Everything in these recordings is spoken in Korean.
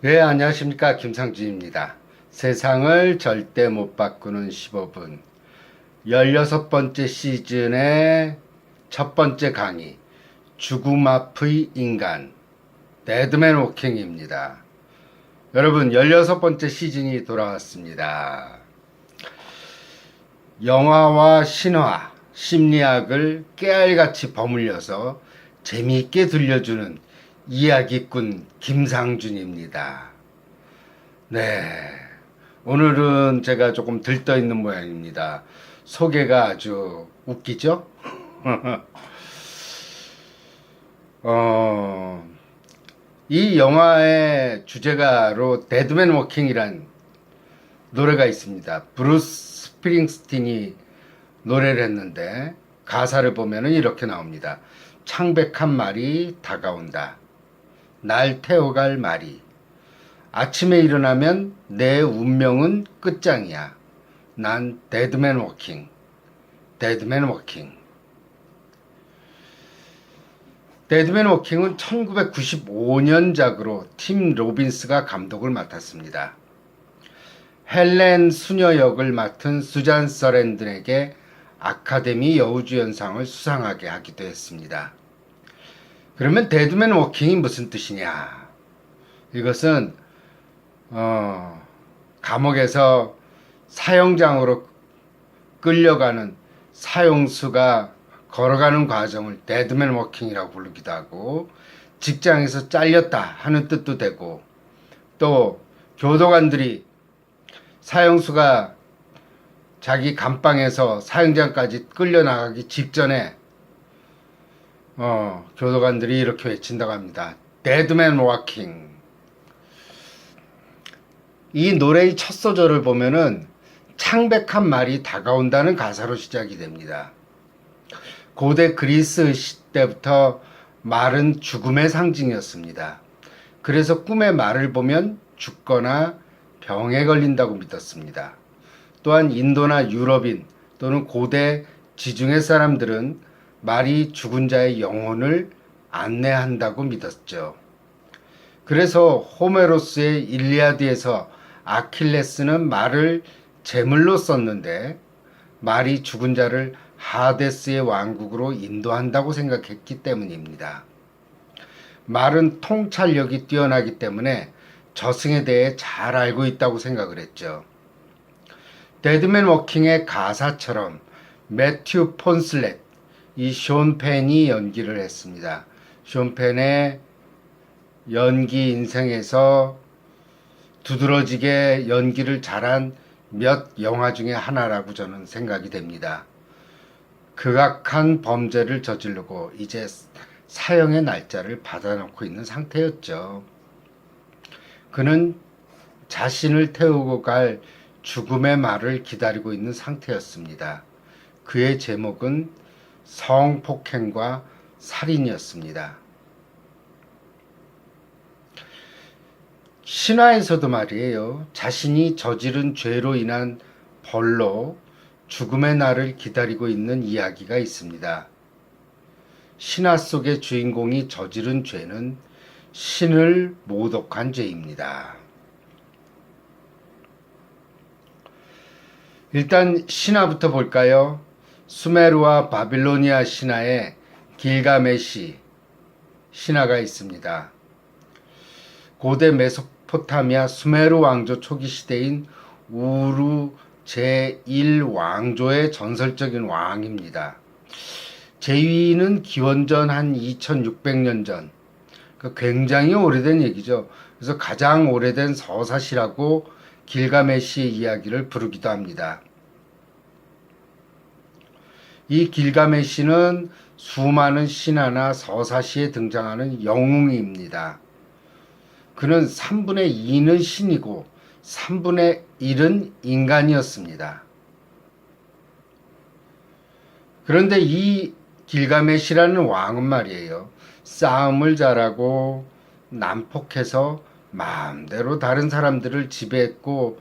네, 안녕하십니까. 김상준입니다. 세상을 절대 못 바꾸는 15분. 16번째 시즌의 첫 번째 강의. 죽음 앞의 인간. 데드맨 워킹입니다. 여러분, 16번째 시즌이 돌아왔습니다. 영화와 신화, 심리학을 깨알같이 버물려서 재미있게 들려주는 이야기꾼 김상준입니다. 네. 오늘은 제가 조금 들떠있는 모양입니다. 소개가 아주 웃기죠? 어, 이 영화의 주제가로 데드맨 워킹이란 노래가 있습니다. 브루스 스프링스틴이 노래를 했는데 가사를 보면은 이렇게 나옵니다. 창백한 말이 다가온다. 날 태워갈 말이. 아침에 일어나면 내 운명은 끝장이야. 난 데드맨 워킹. 데드맨 워킹. 데드맨 워킹은 1995년작으로 팀 로빈스가 감독을 맡았습니다. 헬렌 수녀 역을 맡은 수잔 서랜든에게 아카데미 여우주연상을 수상하게 하기도 했습니다. 그러면 데드맨 워킹이 무슨 뜻이냐? 이것은 감옥에서 사형장으로 끌려가는 사형수가 걸어가는 과정을 데드맨 워킹이라고 부르기도 하고, 직장에서 잘렸다 하는 뜻도 되고, 또 교도관들이 사형수가 자기 감방에서 사형장까지 끌려나가기 직전에 교도관들이 이렇게 외친다고 합니다. 데드맨 워킹. 이 노래의 첫 소절을 보면은 창백한 말이 다가온다는 가사로 시작이 됩니다. 고대 그리스 시대부터 말은 죽음의 상징이었습니다. 그래서 꿈에 말을 보면 죽거나 병에 걸린다고 믿었습니다. 또한 인도나 유럽인 또는 고대 지중해 사람들은 말이 죽은 자의 영혼을 안내한다고 믿었죠. 그래서 호메로스의 일리아드에서 아킬레스는 말을 제물로 썼는데 말이 죽은 자를 하데스의 왕국으로 인도한다고 생각했기 때문입니다. 말은 통찰력이 뛰어나기 때문에 저승에 대해 잘 알고 있다고 생각을 했죠. 데드맨 워킹의 가사처럼 매튜 폰슬렛, 이 숀 펜이 연기를 했습니다. 숀 펜의 연기 인생에서 두드러지게 연기를 잘한 몇 영화 중에 하나라고 저는 생각이 됩니다. 극악한 범죄를 저지르고 이제 사형의 날짜를 받아놓고 있는 상태였죠. 그는 자신을 태우고 갈 죽음의 말을 기다리고 있는 상태였습니다. 그의 제목은 성폭행과 살인이었습니다. 신화에서도 말이에요. 자신이 저지른 죄로 인한 벌로 죽음의 날을 기다리고 있는 이야기가 있습니다. 신화 속의 주인공이 저지른 죄는 신을 모독한 죄입니다. 일단 신화부터 볼까요? 수메르와 바빌로니아 신화에 길가메시 신화가 있습니다. 고대 메소포타미아 수메르 왕조 초기 시대인 우루 제1왕조의 전설적인 왕입니다. 제위는 기원전 한 2600년 전, 굉장히 오래된 얘기죠. 그래서 가장 오래된 서사시라고 길가메시의 이야기를 부르기도 합니다. 이 길가메시는 수많은 신화나 서사시에 등장하는 영웅입니다. 그는 3분의 2는 신이고 3분의 1은 인간이었습니다. 그런데 이 길가메시라는 왕은 말이에요. 싸움을 잘하고 난폭해서 마음대로 다른 사람들을 지배했고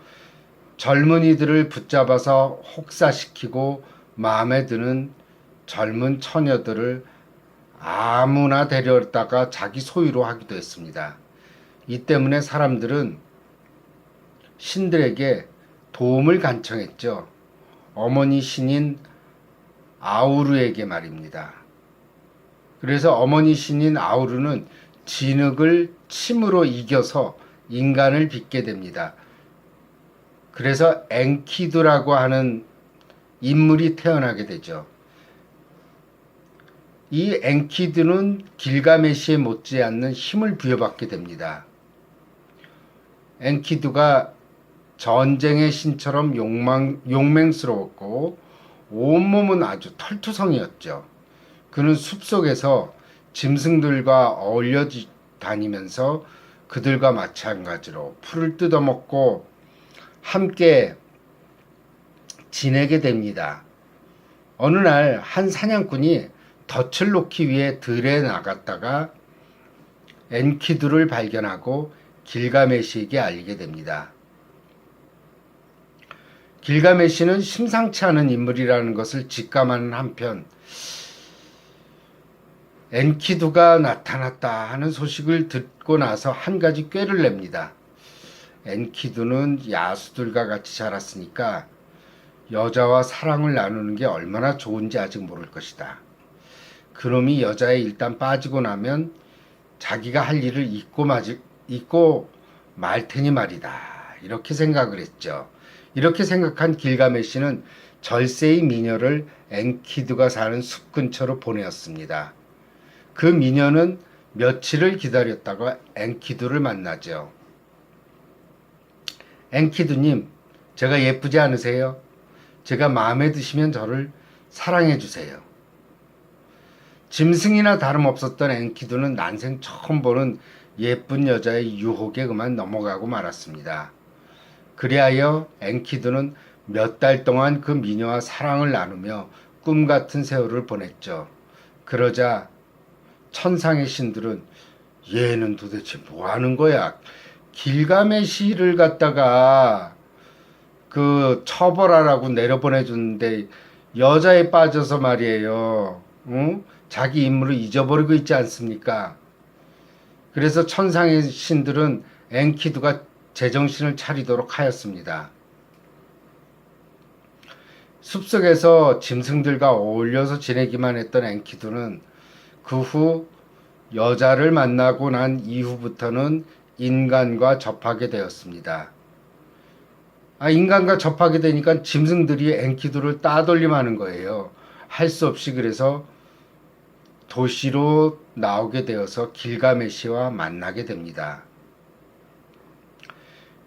젊은이들을 붙잡아서 혹사시키고 마음에 드는 젊은 처녀들을 아무나 데려다가 자기 소유로 하기도 했습니다. 이 때문에 사람들은 신들에게 도움을 간청했죠. 어머니 신인 아우르에게 말입니다. 그래서 어머니 신인 아우르는 진흙을 침으로 이겨서 인간을 빚게 됩니다. 그래서 엔키두라고 하는 인물이 태어나게 되죠. 이 엔키두는 길가메시에 못지않는 힘을 부여받게 됩니다. 엔키두가 전쟁의 신처럼 용맹스러웠고 온몸은 아주 털투성이었죠. 그는 숲속에서 짐승들과 어울려 다니면서 그들과 마찬가지로 풀을 뜯어먹고 함께 지내게 됩니다. 어느 날 한 사냥꾼이 덫을 놓기 위해 들에 나갔다가 엔키두를 발견하고 길가메시에게 알리게 됩니다. 길가메시는 심상치 않은 인물이라는 것을 직감하는 한편 엔키두가 나타났다 하는 소식을 듣고 나서 한 가지 꾀를 냅니다. 엔키두는 야수들과 같이 자랐으니까 여자와 사랑을 나누는 게 얼마나 좋은지 아직 모를 것이다. 그놈이 여자에 일단 빠지고 나면 자기가 할 일을 잊고 말 테니 말이다. 이렇게 생각을 했죠. 이렇게 생각한 길가메시는 절세의 미녀를 엔키두가 사는 숲 근처로 보내었습니다. 그 미녀는 며칠을 기다렸다가 엔키두를 만나죠. 엔키두님, 제가 예쁘지 않으세요? 제가 마음에 드시면 저를 사랑해 주세요. 짐승이나 다름없었던 엔키두는 난생 처음 보는 예쁜 여자의 유혹에 그만 넘어가고 말았습니다. 그리하여 엔키두는 몇 달 동안 그 미녀와 사랑을 나누며 꿈같은 세월을 보냈죠. 그러자 천상의 신들은 얘는 도대체 뭐 하는 거야? 길가메시를 갖다가 그 처벌하라고 내려보내줬는데 여자에 빠져서 말이에요. 응? 자기 임무를 잊어버리고 있지 않습니까? 그래서 천상의 신들은 엔키두가 제정신을 차리도록 하였습니다. 숲속에서 짐승들과 어울려서 지내기만 했던 엔키두는 그 후 여자를 만나고 난 이후부터는 인간과 접하게 되었습니다. 인간과 접하게 되니까 짐승들이 엔키두를 따돌림하는 거예요. 할 수 없이 그래서 도시로 나오게 되어서 길가메시와 만나게 됩니다.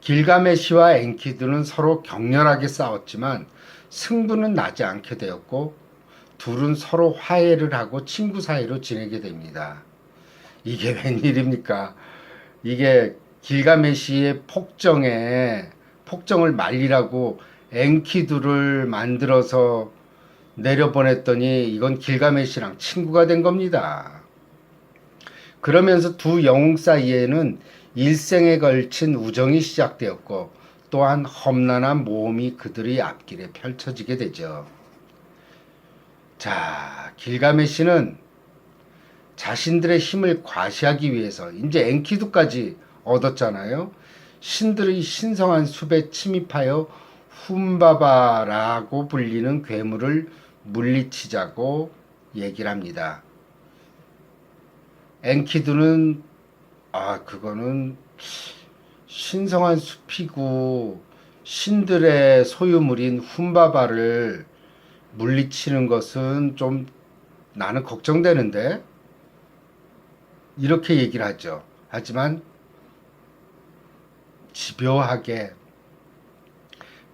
길가메시와 엔키두는 서로 격렬하게 싸웠지만 승부는 나지 않게 되었고 둘은 서로 화해를 하고 친구 사이로 지내게 됩니다. 이게 웬일입니까? 이게 길가메시의 폭정을 말리라고 엔키두를 만들어서 내려보냈더니 이건 길가메시랑 친구가 된 겁니다. 그러면서 두 영웅 사이에는 일생에 걸친 우정이 시작되었고 또한 험난한 모험이 그들의 앞길에 펼쳐지게 되죠. 자, 길가메시는 자신들의 힘을 과시하기 위해서 이제 엔키두까지 얻었잖아요. 신들의 신성한 숲에 침입하여 훔바바라고 불리는 괴물을 물리치자고 얘기를 합니다. 엔키두는 그거는 신성한 숲이고 신들의 소유물인 훔바바를 물리치는 것은 좀 나는 걱정되는데 이렇게 얘기를 하죠. 하지만 집요하게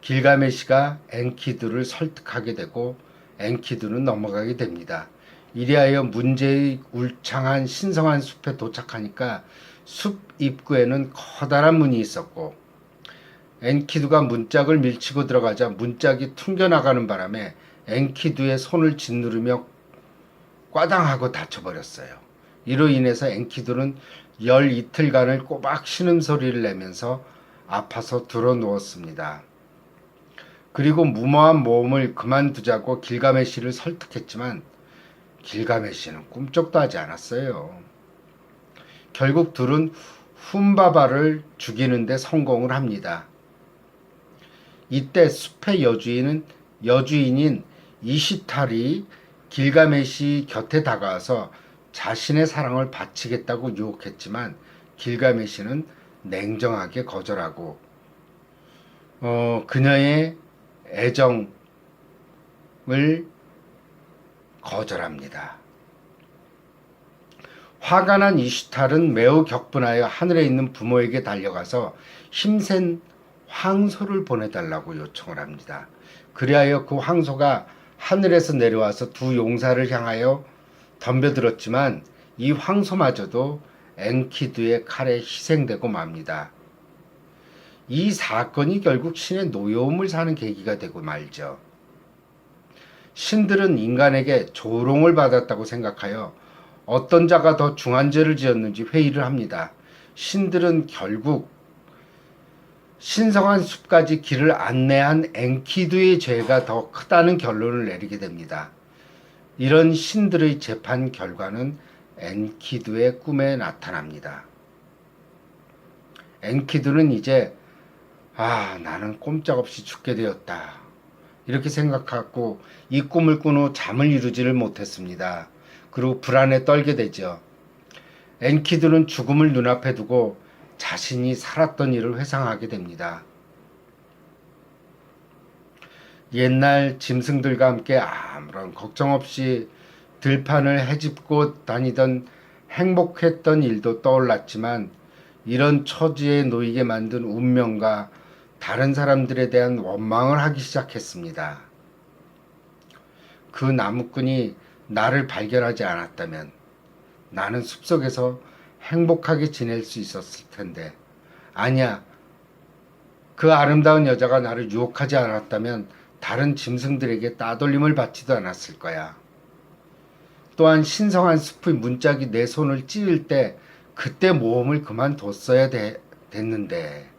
길가메시가 엔키두를 설득하게 되고 엔키두는 넘어가게 됩니다. 이리하여 문제의 울창한 신성한 숲에 도착하니까 숲 입구에는 커다란 문이 있었고 엔키두가 문짝을 밀치고 들어가자 문짝이 튕겨나가는 바람에 엔키두의 손을 짓누르며 꽈당하고 다쳐버렸어요. 이로 인해서 엔키두는 열 이틀간을 꼬박 신음소리를 내면서 아파서 드러누웠습니다. 그리고 무모한 모험을 그만두자고 길가메시를 설득했지만 길가메시는 꿈쩍도 하지 않았어요. 결국 둘은 훔바바를 죽이는 데 성공을 합니다. 이때 숲의 여주인인 이시탈이 길가메시 곁에 다가와서 자신의 사랑을 바치겠다고 유혹했지만 길가메시는 냉정하게 거절하고 그녀의 애정을 거절합니다. 화가 난 이시탈은 매우 격분하여 하늘에 있는 부모에게 달려가서 힘센 황소를 보내달라고 요청을 합니다. 그리하여 그 황소가 하늘에서 내려와서 두 용사를 향하여 덤벼들었지만 이 황소마저도 엔키두의 칼에 희생되고 맙니다. 이 사건이 결국 신의 노여움을 사는 계기가 되고 말죠. 신들은 인간에게 조롱을 받았다고 생각하여 어떤 자가 더 중한 죄를 지었는지 회의를 합니다. 신들은 결국 신성한 숲까지 길을 안내한 엔키두의 죄가 더 크다는 결론을 내리게 됩니다. 이런 신들의 재판 결과는 엔키두의 꿈에 나타납니다. 엔키두는 이제 나는 꼼짝없이 죽게 되었다. 이렇게 생각하고 이 꿈을 꾼 후 잠을 이루지를 못했습니다. 그리고 불안에 떨게 되죠. 엔키두는 죽음을 눈앞에 두고 자신이 살았던 일을 회상하게 됩니다. 옛날 짐승들과 함께 아무런 걱정 없이 들판을 헤집고 다니던 행복했던 일도 떠올랐지만 이런 처지에 놓이게 만든 운명과 다른 사람들에 대한 원망을 하기 시작했습니다. 그 나무꾼이 나를 발견하지 않았다면 나는 숲속에서 행복하게 지낼 수 있었을 텐데, 아니야, 그 아름다운 여자가 나를 유혹하지 않았다면 다른 짐승들에게 따돌림을 받지도 않았을 거야. 또한 신성한 숲의 문짝이 내 손을 찌를 때 그때 모험을 그만뒀어야 됐는데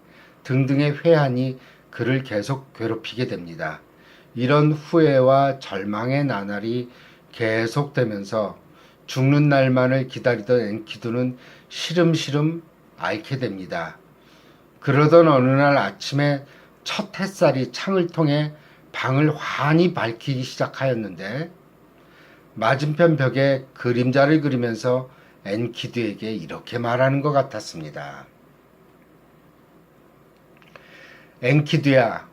등등의 회한이 그를 계속 괴롭히게 됩니다. 이런 후회와 절망의 나날이 계속되면서 죽는 날만을 기다리던 엔키두는 시름시름 앓게 됩니다. 그러던 어느 날 아침에 첫 햇살이 창을 통해 방을 환히 밝히기 시작하였는데 맞은편 벽에 그림자를 그리면서 엔키두에게 이렇게 말하는 것 같았습니다. 엔키두야,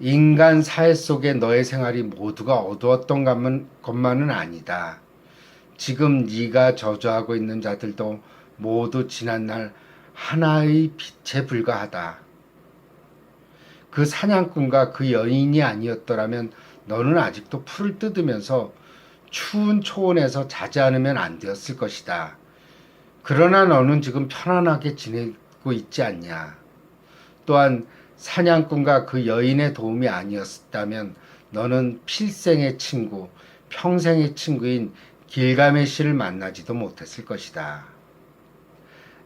인간 사회 속에 너의 생활이 모두가 어두웠던 것만은 아니다. 지금 네가 저주하고 있는 자들도 모두 지난날 하나의 빛에 불과하다. 그 사냥꾼과 그 여인이 아니었더라면 너는 아직도 풀을 뜯으면서 추운 초원에서 자지 않으면 안 되었을 것이다. 그러나 너는 지금 편안하게 지내고 있지 않냐. 또한 사냥꾼과 그 여인의 도움이 아니었다면 너는 필생의 친구, 평생의 친구인 길가메시를 만나지도 못했을 것이다.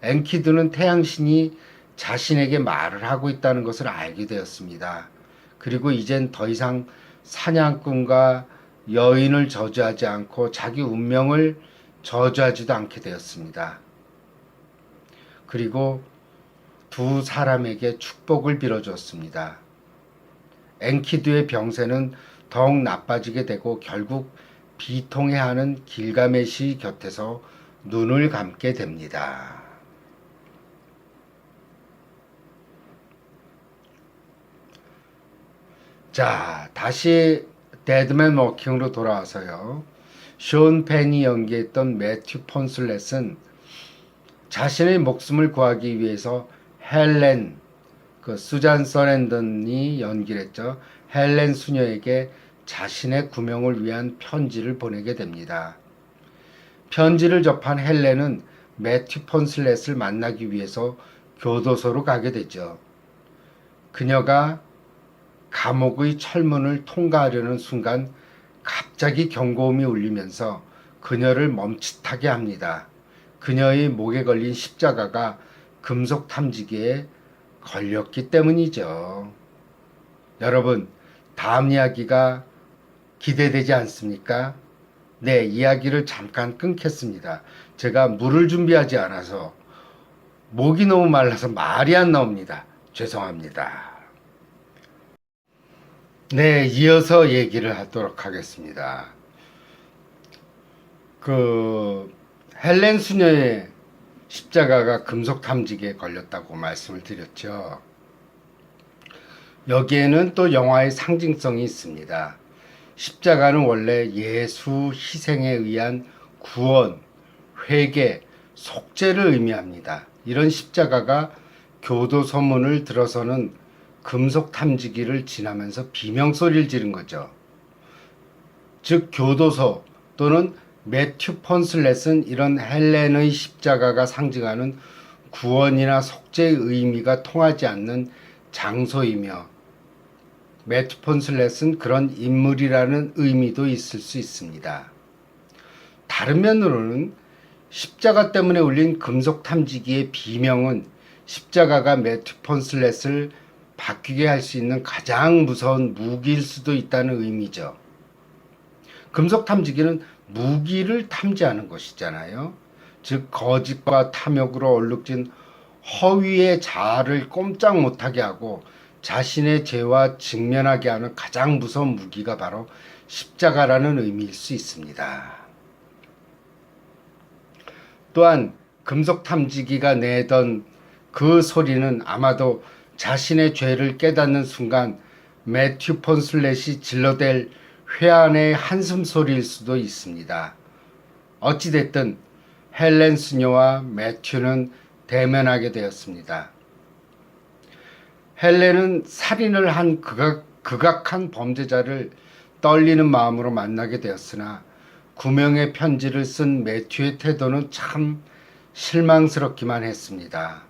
엔키두는 태양신이 자신에게 말을 하고 있다는 것을 알게 되었습니다. 그리고 이젠 더 이상 사냥꾼과 여인을 저주하지 않고 자기 운명을 저주하지도 않게 되었습니다. 그리고 두 사람에게 축복을 빌어주었습니다. 엔키두의 병세는 더욱 나빠지게 되고 결국 비통해하는 길가메시 곁에서 눈을 감게 됩니다. 자, 다시 데드맨 워킹으로 돌아와서요. 숀 펜이 연기했던 매튜 폰슬렛은 자신의 목숨을 구하기 위해서 헬렌, 수잔 서랜던이 연기를 했죠. 헬렌 수녀에게 자신의 구명을 위한 편지를 보내게 됩니다. 편지를 접한 헬렌은 매튜 폰슬렛을 만나기 위해서 교도소로 가게 되죠. 그녀가 감옥의 철문을 통과하려는 순간 갑자기 경고음이 울리면서 그녀를 멈칫하게 합니다. 그녀의 목에 걸린 십자가가 금속 탐지기에 걸렸기 때문이죠. 여러분, 다음 이야기가 기대되지 않습니까? 네, 이야기를 잠깐 끊겠습니다. 제가 물을 준비하지 않아서 목이 너무 말라서 말이 안 나옵니다. 죄송합니다. 네, 이어서 얘기를 하도록 하겠습니다. 헬렌 수녀의 십자가가 금속 탐지기에 걸렸다고 말씀을 드렸죠. 여기에는 또 영화의 상징성이 있습니다. 십자가는 원래 예수 희생에 의한 구원, 회개, 속죄를 의미합니다. 이런 십자가가 교도소문을 들어서는 금속 탐지기를 지나면서 비명소리를 지른 거죠. 즉 교도소 또는 매튜 폰슬렛은 이런 헬렌의 십자가가 상징하는 구원이나 속죄의 의미가 통하지 않는 장소이며, 매튜 폰슬렛은 그런 인물이라는 의미도 있을 수 있습니다. 다른 면으로는 십자가 때문에 울린 금속 탐지기의 비명은 십자가가 매튜 폰슬렛을 바뀌게 할 수 있는 가장 무서운 무기일 수도 있다는 의미죠. 금속 탐지기는 무기를 탐지하는 것이잖아요. 즉 거짓과 탐욕으로 얼룩진 허위의 자아를 꼼짝 못하게 하고 자신의 죄와 직면하게 하는 가장 무서운 무기가 바로 십자가라는 의미일 수 있습니다. 또한 금속 탐지기가 내던 그 소리는 아마도 자신의 죄를 깨닫는 순간 매튜 폰슬렛이 질러댈 회한의 한숨 소리일 수도 있습니다. 어찌됐든 헬렌 수녀와 매튜는 대면하게 되었습니다. 헬렌은 살인을 한 극악한 범죄자를 떨리는 마음으로 만나게 되었으나 구명의 편지를 쓴 매튜의 태도는 참 실망스럽기만 했습니다.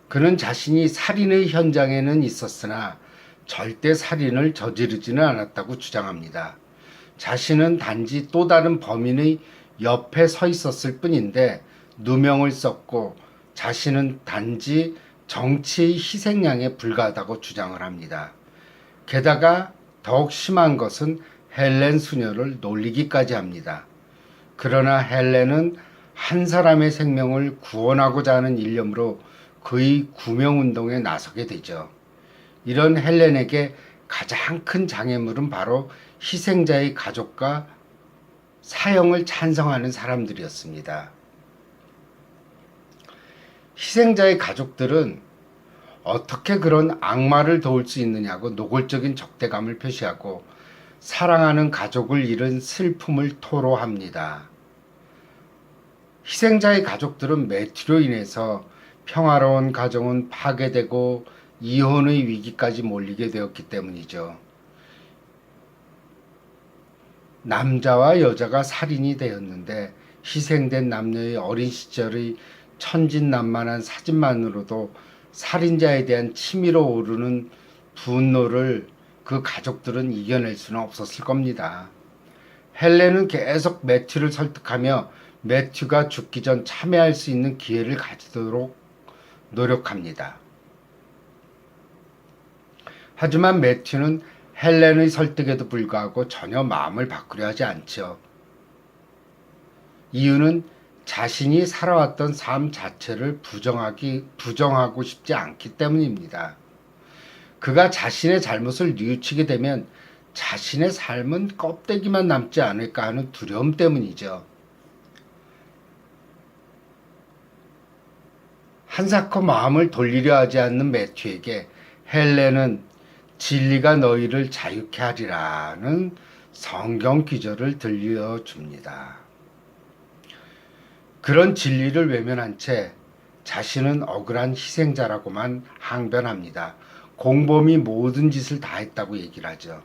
그는 자신이 살인의 현장에는 있었으나 절대 살인을 저지르지는 않았다고 주장합니다. 자신은 단지 또 다른 범인의 옆에 서 있었을 뿐인데 누명을 썼고 자신은 단지 정치의 희생양에 불과하다고 주장을 합니다. 게다가 더욱 심한 것은 헬렌 수녀를 놀리기까지 합니다. 그러나 헬렌은 한 사람의 생명을 구원하고자 하는 일념으로 그의 구명운동에 나서게 되죠. 이런 헬렌에게 가장 큰 장애물은 바로 희생자의 가족과 사형을 찬성하는 사람들이었습니다. 희생자의 가족들은 어떻게 그런 악마를 도울 수 있느냐고 노골적인 적대감을 표시하고 사랑하는 가족을 잃은 슬픔을 토로합니다. 희생자의 가족들은 매튜로 인해서 평화로운 가정은 파괴되고 이혼의 위기까지 몰리게 되었기 때문이죠. 남자와 여자가 살인이 되었는데 희생된 남녀의 어린 시절의 천진난만한 사진만으로도 살인자에 대한 치밀어 오르는 분노를 그 가족들은 이겨낼 수는 없었을 겁니다. 헬렌은 계속 매튜를 설득하며 매튜가 죽기 전 참여할 수 있는 기회를 가지도록 노력합니다. 하지만 매튜는 헬렌의 설득에도 불구하고 전혀 마음을 바꾸려 하지 않죠. 이유는 자신이 살아왔던 삶 자체를 부정하고 싶지 않기 때문입니다. 그가 자신의 잘못을 뉘우치게 되면 자신의 삶은 껍데기만 남지 않을까 하는 두려움 때문이죠. 한사코 마음을 돌리려 하지 않는 매튜에게 헬렌은 진리가 너희를 자유케 하리라는 성경 기절을 들려줍니다. 그런 진리를 외면한 채 자신은 억울한 희생자라고만 항변합니다. 공범이 모든 짓을 다 했다고 얘기를 하죠.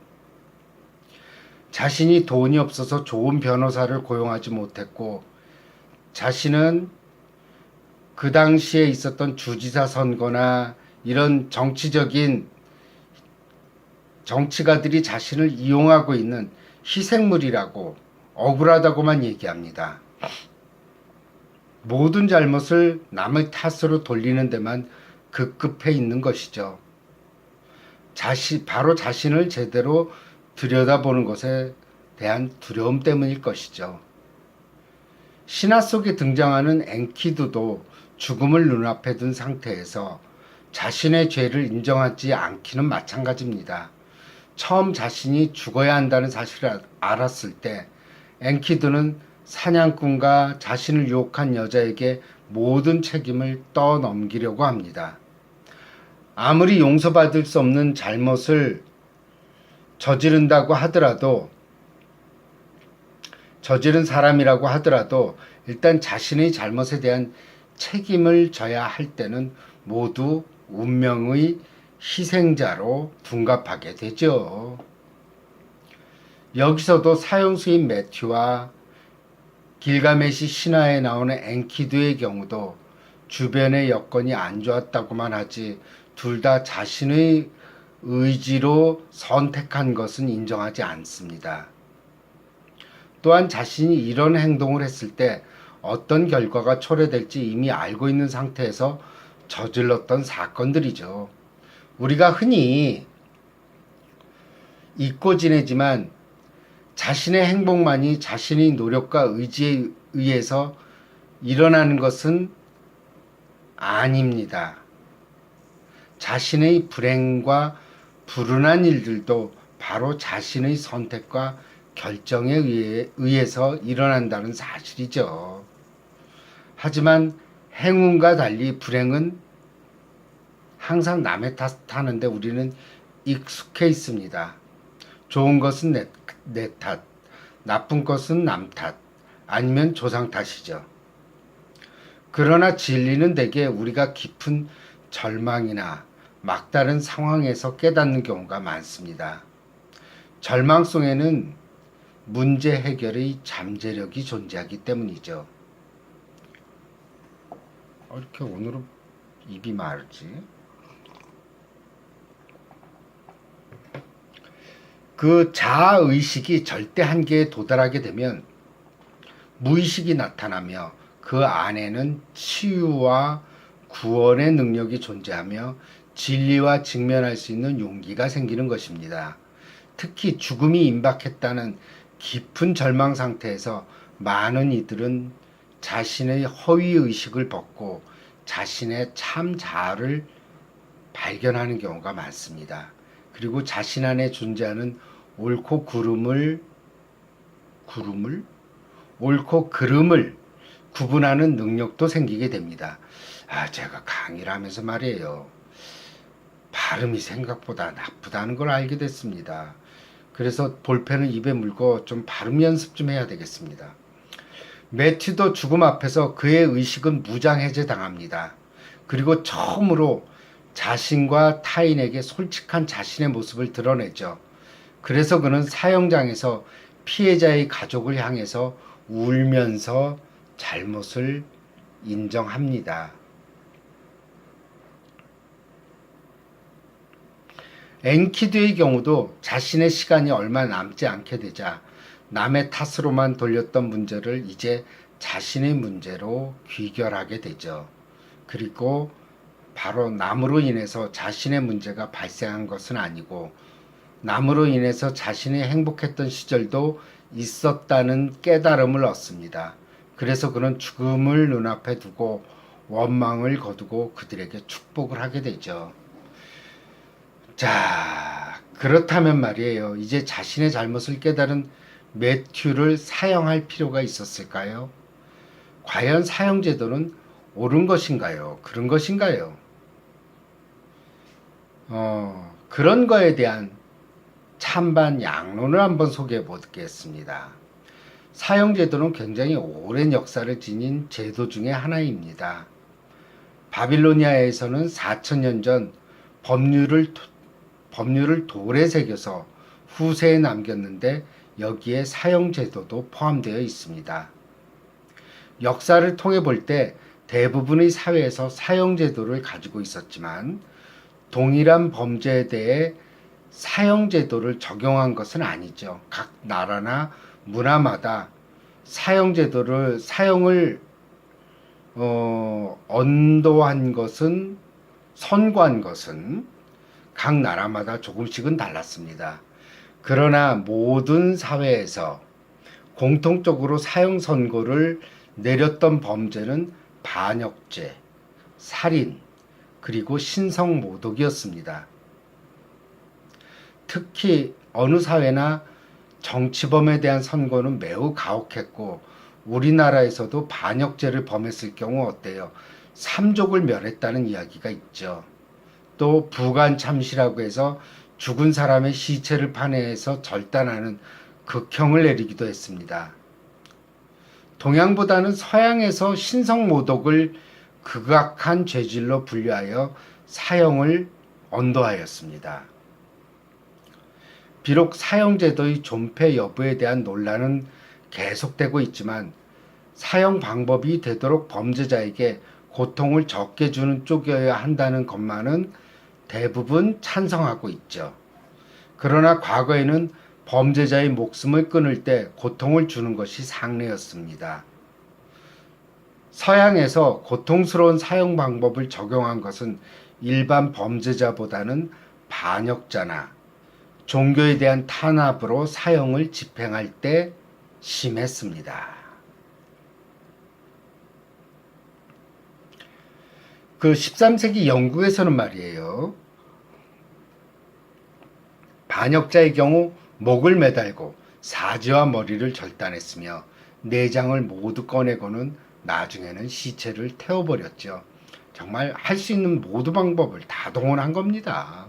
자신이 돈이 없어서 좋은 변호사를 고용하지 못했고 자신은 그 당시에 있었던 주지사 선거나 이런 정치가들이 자신을 이용하고 있는 희생물이라고 억울하다고만 얘기합니다. 모든 잘못을 남의 탓으로 돌리는 데만 급급해 있는 것이죠. 바로 자신을 제대로 들여다보는 것에 대한 두려움 때문일 것이죠. 신화 속에 등장하는 엔키두도 죽음을 눈앞에 둔 상태에서 자신의 죄를 인정하지 않기는 마찬가지입니다. 처음 자신이 죽어야 한다는 사실을 알았을 때 엔키두는 사냥꾼과 자신을 유혹한 여자에게 모든 책임을 떠넘기려고 합니다. 아무리 용서받을 수 없는 잘못을 저지른 사람이라고 하더라도 일단 자신의 잘못에 대한 책임을 져야 할 때는 모두 운명의 희생자로 둔갑하게 되죠. 여기서도 사형수인 매튜와 길가메시 신화에 나오는 엔키두의 경우도 주변의 여건이 안 좋았다고만 하지 둘 다 자신의 의지로 선택한 것은 인정하지 않습니다. 또한 자신이 이런 행동을 했을 때 어떤 결과가 초래될지 이미 알고 있는 상태에서 저질렀던 사건들이죠. 우리가 흔히 잊고 지내지만 자신의 행복만이 자신의 노력과 의지에 의해서 일어나는 것은 아닙니다. 자신의 불행과 불운한 일들도 바로 자신의 선택과 결정에 의해서 일어난다는 사실이죠. 하지만 행운과 달리 불행은 항상 남의 탓하는데 우리는 익숙해 있습니다. 좋은 것은 내 탓, 나쁜 것은 남 탓, 아니면 조상 탓이죠. 그러나 진리는 대개 우리가 깊은 절망이나 막다른 상황에서 깨닫는 경우가 많습니다. 절망 속에는 문제 해결의 잠재력이 존재하기 때문이죠. 이렇게 오늘은 입이 마르지? 그 자아의식이 절대 한계에 도달하게 되면 무의식이 나타나며 그 안에는 치유와 구원의 능력이 존재하며 진리와 직면할 수 있는 용기가 생기는 것입니다. 특히 죽음이 임박했다는 깊은 절망 상태에서 많은 이들은 자신의 허위의식을 벗고 자신의 참 자아를 발견하는 경우가 많습니다. 그리고 자신 안에 존재하는 옳고 그름을 구분하는 능력도 생기게 됩니다. 제가 강의를 하면서 말이에요. 발음이 생각보다 나쁘다는 걸 알게 됐습니다. 그래서 볼펜을 입에 물고 좀 발음 연습 좀 해야 되겠습니다. 매튜도 죽음 앞에서 그의 의식은 무장해제 당합니다. 그리고 처음으로 자신과 타인에게 솔직한 자신의 모습을 드러내죠. 그래서 그는 사형장에서 피해자의 가족을 향해서 울면서 잘못을 인정합니다. 엔키두의 경우도 자신의 시간이 얼마 남지 않게 되자 남의 탓으로만 돌렸던 문제를 이제 자신의 문제로 귀결하게 되죠. 그리고 바로 남으로 인해서 자신의 문제가 발생한 것은 아니고 남으로 인해서 자신이 행복했던 시절도 있었다는 깨달음을 얻습니다. 그래서 그는 죽음을 눈앞에 두고 원망을 거두고 그들에게 축복을 하게 되죠. 자, 그렇다면 말이에요. 이제 자신의 잘못을 깨달은 매튜를 사형할 필요가 있었을까요? 과연 사형제도는 옳은 것인가요? 그런 것인가요? 그런 거에 대한 찬반 양론을 한번 소개해 보겠습니다. 사형제도는 굉장히 오랜 역사를 지닌 제도 중의 하나입니다. 바빌로니아에서는 4000년 전 법률을 돌에 새겨서 후세에 남겼는데 여기에 사형제도도 포함되어 있습니다. 역사를 통해 볼 때 대부분의 사회에서 사형제도를 가지고 있었지만 동일한 범죄에 대해 사형제도를 적용한 것은 아니죠. 각 나라나 문화마다 사형을 선고한 것은 각 나라마다 조금씩은 달랐습니다. 그러나 모든 사회에서 공통적으로 사형 선고를 내렸던 범죄는 반역죄, 살인, 그리고 신성모독이었습니다. 특히 어느 사회나 정치범에 대한 선고는 매우 가혹했고 우리나라에서도 반역죄를 범했을 경우 어때요? 삼족을 멸했다는 이야기가 있죠. 또 부관참시라고 해서 죽은 사람의 시체를 파내서 절단하는 극형을 내리기도 했습니다. 동양보다는 서양에서 신성모독을 극악한 죄질로 분류하여 사형을 언도하였습니다. 비록 사형제도의 존폐 여부에 대한 논란은 계속되고 있지만 사형 방법이 되도록 범죄자에게 고통을 적게 주는 쪽이어야 한다는 것만은 대부분 찬성하고 있죠. 그러나 과거에는 범죄자의 목숨을 끊을 때 고통을 주는 것이 상례였습니다. 서양에서 고통스러운 사형 방법을 적용한 것은 일반 범죄자보다는 반역자나 종교에 대한 탄압으로 사형을 집행할 때 심했습니다. 그 13세기 영국에서는 말이에요. 반역자의 경우 목을 매달고 사지와 머리를 절단했으며 내장을 모두 꺼내고는 나중에는 시체를 태워버렸죠. 정말 할 수 있는 모든 방법을 다 동원한 겁니다.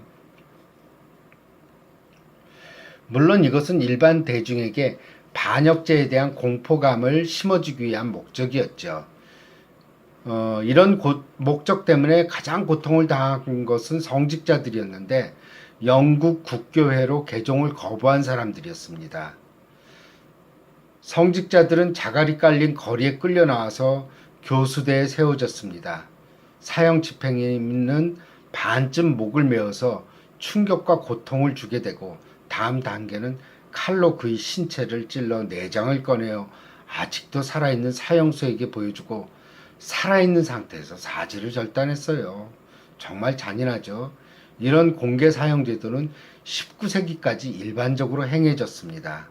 물론 이것은 일반 대중에게 반역죄에 대한 공포감을 심어주기 위한 목적이었죠. 이런 목적 때문에 가장 고통을 당한 것은 성직자들이었는데 영국 국교회로 개종을 거부한 사람들이었습니다. 성직자들은 자갈이 깔린 거리에 끌려 나와서 교수대에 세워졌습니다. 사형 집행인은 반쯤 목을 메어서 충격과 고통을 주게 되고 다음 단계는 칼로 그의 신체를 찔러 내장을 꺼내어 아직도 살아있는 사형수에게 보여주고 살아있는 상태에서 사지를 절단했어요. 정말 잔인하죠. 이런 공개 사형 제도는 19세기까지 일반적으로 행해졌습니다.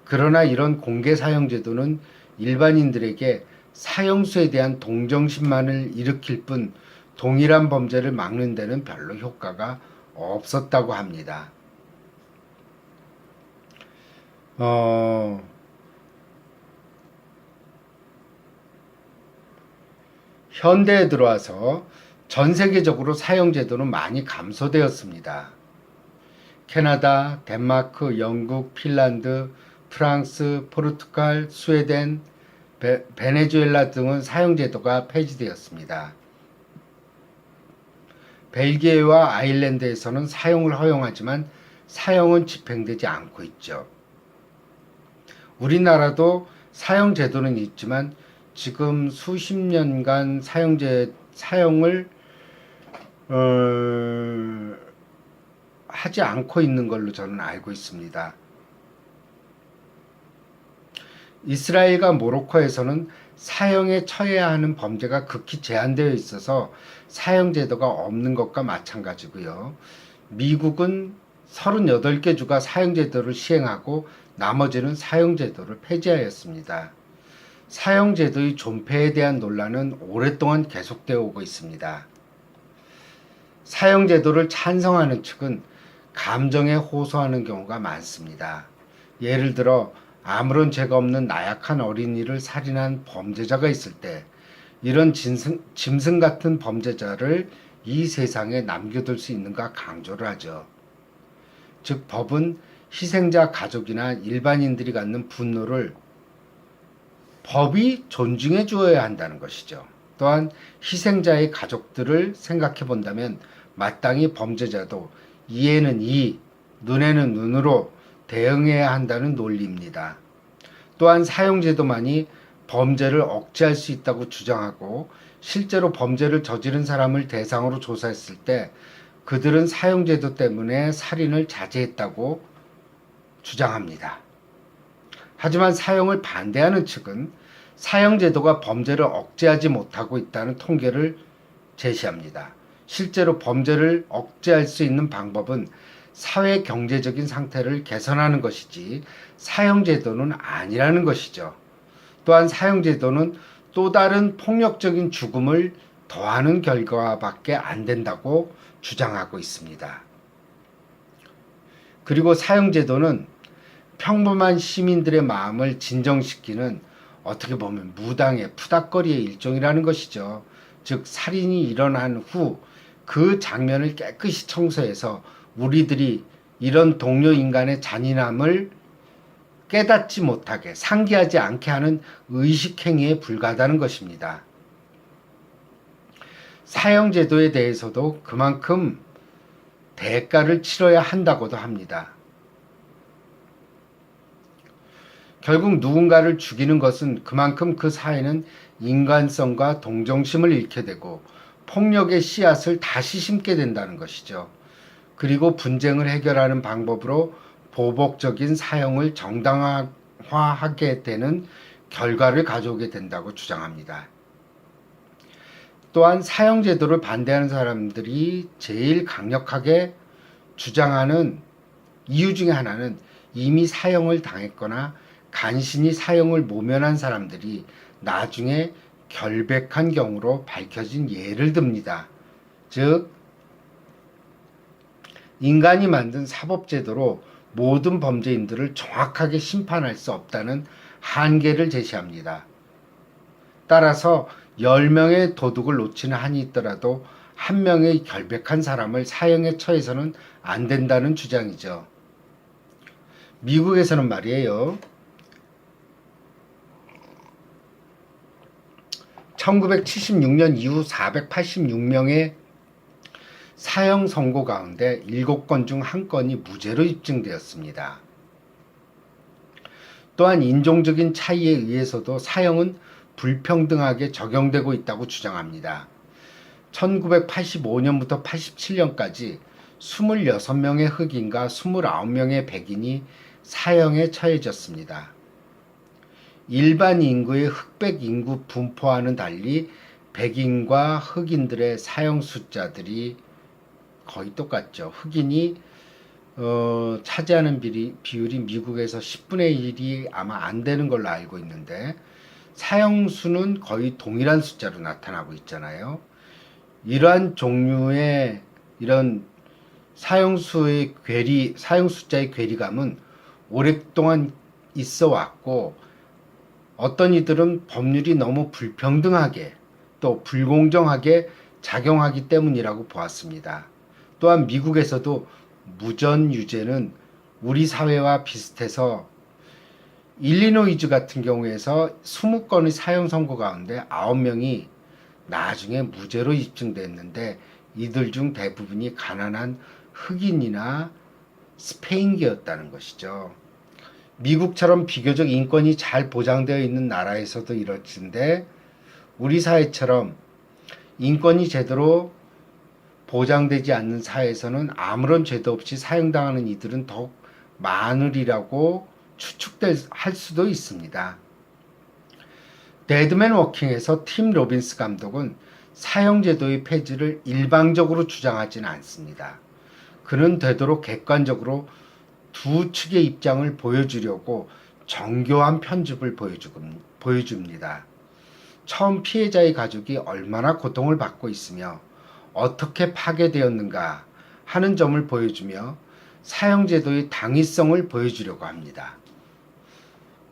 그러나 이런 공개 사형 제도는 일반인들에게 사형수에 대한 동정심만을 일으킬 뿐 동일한 범죄를 막는 데는 별로 효과가 없었다고 합니다. 현대에 들어와서 전 세계적으로 사형제도는 많이 감소되었습니다. 캐나다, 덴마크, 영국, 핀란드, 프랑스, 포르투갈, 스웨덴, 베네수엘라 등은 사형제도가 폐지되었습니다. 벨기에와 아일랜드에서는 사형을 허용하지만 사형은 집행되지 않고 있죠. 우리나라도 사형제도는 있지만 지금 수십 년간 사형을 하지 않고 있는 걸로 저는 알고 있습니다. 이스라엘과 모로코에서는 사형에 처해야 하는 범죄가 극히 제한되어 있어서 사형제도가 없는 것과 마찬가지고요. 미국은 38개 주가 사형제도를 시행하고 나머지는 사형제도를 폐지하였습니다. 사형제도의 존폐에 대한 논란은 오랫동안 계속되어 오고 있습니다. 사형제도를 찬성하는 측은 감정에 호소하는 경우가 많습니다. 예를 들어 아무런 죄가 없는 나약한 어린이를 살인한 범죄자가 있을 때 이런 짐승 같은 범죄자를 이 세상에 남겨둘 수 있는가 강조를 하죠. 즉 법은 희생자 가족이나 일반인들이 갖는 분노를 법이 존중해 주어야 한다는 것이죠. 또한 희생자의 가족들을 생각해 본다면 마땅히 범죄자도 이에는 이, 눈에는 눈으로 대응해야 한다는 논리입니다. 또한 사형제도만이 범죄를 억제할 수 있다고 주장하고 실제로 범죄를 저지른 사람을 대상으로 조사했을 때 그들은 사형제도 때문에 살인을 자제했다고 주장합니다. 하지만 사형을 반대하는 측은 사형제도가 범죄를 억제하지 못하고 있다는 통계를 제시합니다. 실제로 범죄를 억제할 수 있는 방법은 사회 경제적인 상태를 개선하는 것이지 사형제도는 아니라는 것이죠. 또한 사형제도는 또 다른 폭력적인 죽음을 더하는 결과밖에 안 된다고 주장하고 있습니다. 그리고 사형제도는 평범한 시민들의 마음을 진정시키는 어떻게 보면 무당의 푸닥거리의 일종이라는 것이죠. 즉 살인이 일어난 후 그 장면을 깨끗이 청소해서 우리들이 이런 동료 인간의 잔인함을 깨닫지 못하게 상기하지 않게 하는 의식행위에 불과하다는 것입니다. 사형제도에 대해서도 그만큼 대가를 치러야 한다고도 합니다. 결국 누군가를 죽이는 것은 그만큼 그 사회는 인간성과 동정심을 잃게 되고 폭력의 씨앗을 다시 심게 된다는 것이죠. 그리고 분쟁을 해결하는 방법으로 보복적인 사형을 정당화하게 되는 결과를 가져오게 된다고 주장합니다. 또한 사형제도를 반대하는 사람들이 제일 강력하게 주장하는 이유 중에 하나는 이미 사형을 당했거나 간신히 사형을 모면한 사람들이 나중에 결백한 경우로 밝혀진 예를 듭니다. 즉 인간이 만든 사법제도로 모든 범죄인들을 정확하게 심판할 수 없다는 한계를 제시합니다. 따라서 10명의 도둑을 놓치는 한이 있더라도 한 명의 결백한 사람을 사형에 처해서는 안 된다는 주장이죠. 미국에서는 말이에요. 1976년 이후 486명의 사형 선고 가운데 7건 중 1건이 무죄로 입증되었습니다. 또한 인종적인 차이에 의해서도 사형은 불평등하게 적용되고 있다고 주장합니다. 1985년부터 87년까지 26명의 흑인과 29명의 백인이 사형에 처해졌습니다. 일반 인구의 흑백 인구 분포와는 달리 백인과 흑인들의 사형 숫자들이 거의 똑같죠. 흑인이 차지하는 비율이 미국에서 10분의 1이 아마 안 되는 걸로 알고 있는데 사형수는 거의 동일한 숫자로 나타나고 있잖아요. 이러한 종류의 이런 사형수의 사형 숫자의 괴리감은 오랫동안 있어 왔고 어떤 이들은 법률이 너무 불평등하게 또 불공정하게 작용하기 때문이라고 보았습니다. 또한 미국에서도 무전유죄는 우리 사회와 비슷해서 일리노이주 같은 경우에서 20건의 사형 선고 가운데 9명이 나중에 무죄로 입증됐는데 이들 중 대부분이 가난한 흑인이나 스페인계였다는 것이죠. 미국처럼 비교적 인권이 잘 보장되어 있는 나라에서도 이렇지인데 우리 사회처럼 인권이 제대로 보장되지 않는 사회에서는 아무런 죄도 없이 사형당하는 이들은 더욱 많으리라고 할 수도 있습니다. 데드맨 워킹에서 팀 로빈스 감독은 사형제도의 폐지를 일방적으로 주장하지는 않습니다. 그는 되도록 객관적으로 두 측의 입장을 보여주려고 정교한 편집을 보여줍니다. 처음 피해자의 가족이 얼마나 고통을 받고 있으며 어떻게 파괴되었는가 하는 점을 보여주며 사형제도의 당위성을 보여주려고 합니다.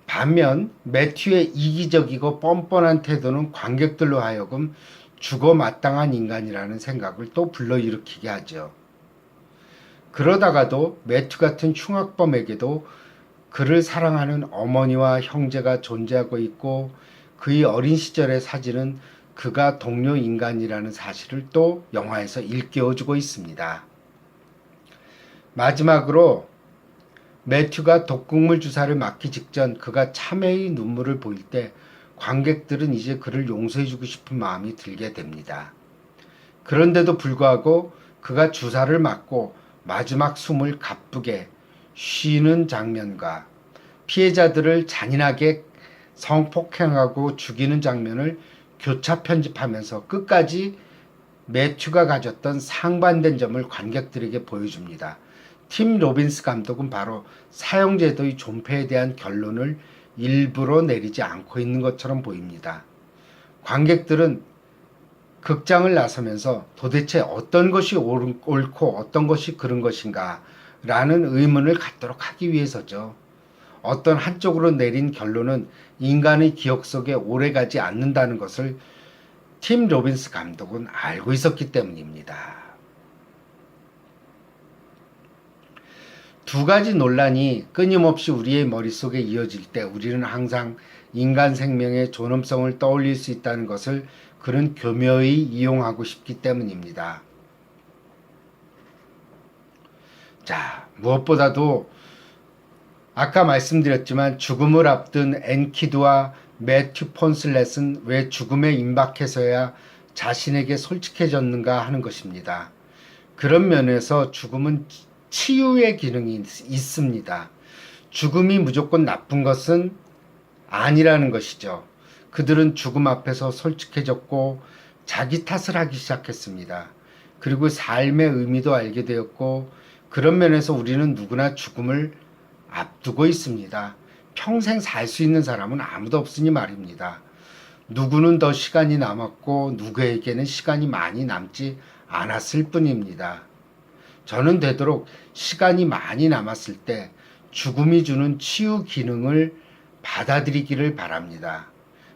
반면 매튜의 이기적이고 뻔뻔한 태도는 관객들로 하여금 죽어 마땅한 인간이라는 생각을 또 불러일으키게 하죠. 그러다가도 매튜 같은 흉악범에게도 그를 사랑하는 어머니와 형제가 존재하고 있고 그의 어린 시절의 사진은 그가 동료 인간이라는 사실을 또 영화에서 일깨워주고 있습니다. 마지막으로 매튜가 독극물 주사를 맞기 직전 그가 참회의 눈물을 보일 때 관객들은 이제 그를 용서해주고 싶은 마음이 들게 됩니다. 그런데도 불구하고 그가 주사를 맞고 마지막 숨을 가쁘게 쉬는 장면과 피해자들을 잔인하게 성폭행하고 죽이는 장면을 교차 편집하면서 끝까지 매튜가 가졌던 상반된 점을 관객들에게 보여줍니다. 팀 로빈스 감독은 바로 사형제도의 존폐에 대한 결론을 일부러 내리지 않고 있는 것처럼 보입니다. 관객들은 극장을 나서면서 도대체 어떤 것이 옳고 어떤 것이 그른 것인가 라는 의문을 갖도록 하기 위해서죠. 어떤 한쪽으로 내린 결론은 인간의 기억 속에 오래가지 않는다는 것을 팀 로빈스 감독은 알고 있었기 때문입니다. 두 가지 논란이 끊임없이 우리의 머릿속에 이어질 때 우리는 항상 인간 생명의 존엄성을 떠올릴 수 있다는 것을 그는 교묘히 이용하고 싶기 때문입니다. 자, 무엇보다도 아까 말씀드렸지만 죽음을 앞둔 엔키드와 매튜 폰슬렛은 왜 죽음에 임박해서야 자신에게 솔직해졌는가 하는 것입니다. 그런 면에서 죽음은 치유의 기능이 있습니다. 죽음이 무조건 나쁜 것은 아니라는 것이죠. 그들은 죽음 앞에서 솔직해졌고 자기 탓을 하기 시작했습니다. 그리고 삶의 의미도 알게 되었고 그런 면에서 우리는 누구나 죽음을 앞두고 있습니다. 평생 살 수 있는 사람은 아무도 없으니 말입니다. 누구는 더 시간이 남았고 누구에게는 시간이 많이 남지 않았을 뿐입니다. 저는 되도록 시간이 많이 남았을 때 죽음이 주는 치유 기능을 받아들이기를 바랍니다.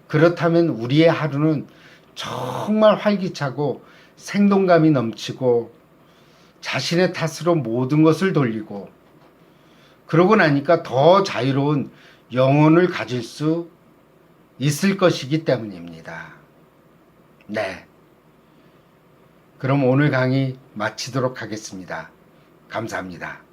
그렇다면 우리의 하루는 정말 활기차고 생동감이 넘치고 자신의 탓으로 모든 것을 돌리고 그러고 나니까 더 자유로운 영혼을 가질 수 있을 것이기 때문입니다. 네. 그럼 오늘 강의 마치도록 하겠습니다. 감사합니다.